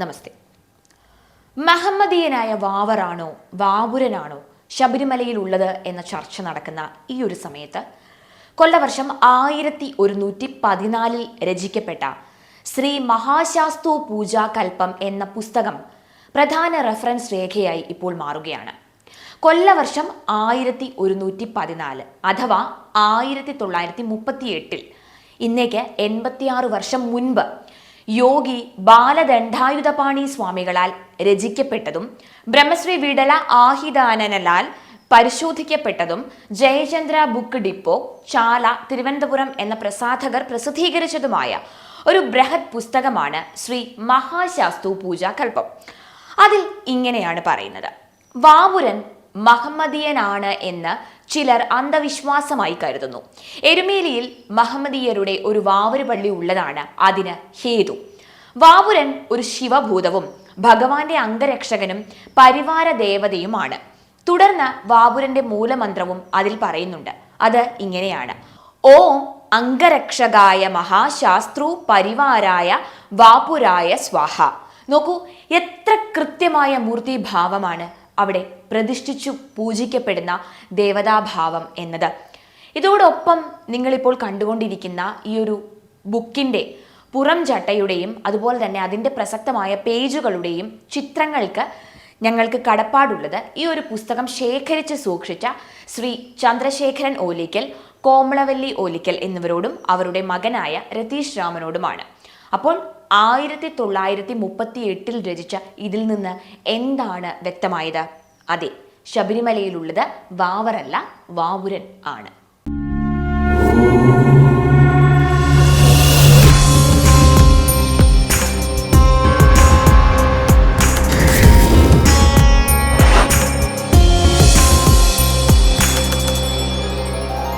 നമസ്തേ. മഹമ്മദീയനായ വാവറാണോ വാവുരനാണോ ശബരിമലയിൽ ഉള്ളത് എന്ന ചർച്ച നടക്കുന്ന ഈ ഒരു സമയത്ത് കൊല്ലവർഷം 1114 രചിക്കപ്പെട്ട ശ്രീ മഹാശാസ്തു പൂജാകൽപ്പം എന്ന പുസ്തകം പ്രധാന റെഫറൻസ് രേഖയായി ഇപ്പോൾ മാറുകയാണ്. കൊല്ലവർഷം 1114 അഥവാ 1938 ഇന്നേക്ക് 86 വർഷം മുൻപ് യോഗി ബാലദണ്ഡായുധപാണി സ്വാമികളാൽ രചിക്കപ്പെട്ടതും ബ്രഹ്മശ്രീ വിടല ആഹിതാനനാൽ പരിശോധിക്കപ്പെട്ടതും ജയചന്ദ്ര ബുക്ക് ഡിപ്പോ ചാല തിരുവനന്തപുരം എന്ന പ്രസാധകർ പ്രസിദ്ധീകരിച്ചതുമായ ഒരു ബൃഹത് പുസ്തകമാണ് ശ്രീ മഹാശാസ്തു പൂജാകൽപ്പം. അതിൽ ഇങ്ങനെയാണ് പറയുന്നത്: വാവുരൻ മഹമ്മദീയനാണ് എന്ന് ചിലർ അന്ധവിശ്വാസമായി കരുതുന്നു. എരുമേലിയിൽ മഹമ്മദീയരുടെ ഒരു വാവര് പള്ളി ഉള്ളതാണ് അതിന് ഹേതു. വാവുരൻ ഒരു ശിവഭൂതവും ഭഗവാന്റെ അംഗരക്ഷകനും പരിവാര ദേവതയുമാണ്. തുടർന്ന് വാവുരന്റെ മൂലമന്ത്രവും അതിൽ പറയുന്നുണ്ട്. അത് ഇങ്ങനെയാണ്: ഓം അംഗരക്ഷകായ മഹാശാസ്ത്രു പരിവാരായ വാപുരായ സ്വാഹ. നോക്കൂ, എത്ര കൃത്യമായ മൂർത്തിഭാവമാണ് അവിടെ പ്രതിഷ്ഠിച്ചു പൂജിക്കപ്പെടുന്ന ദേവതാഭാവം എന്നത്. ഇതോടൊപ്പം നിങ്ങളിപ്പോൾ കണ്ടുകൊണ്ടിരിക്കുന്ന ഈ ഒരു ബുക്കിൻ്റെ പുറം ചട്ടയുടെയും അതുപോലെ തന്നെ അതിൻ്റെ പ്രസക്തമായ പേജുകളുടെയും ചിത്രങ്ങൾക്ക് ഞങ്ങൾക്ക് കടപ്പാടുള്ളത് ഈ ഒരു പുസ്തകം ശേഖരിച്ച് സൂക്ഷിച്ച ശ്രീ ചന്ദ്രശേഖരൻ ഓലിക്കൽ, കോമളവല്ലി ഓലിക്കൽ എന്നിവരോടും അവരുടെ മകനായ രതീഷ് രാമനോടുമാണ്. അപ്പോൾ 1938 രചിച്ച ഇതിൽ നിന്ന് എന്താണ് വ്യക്തമായത്? അതെ, ശബരിമലയിലുള്ളത് വാവറല്ല വാവുരൻ ആണ്.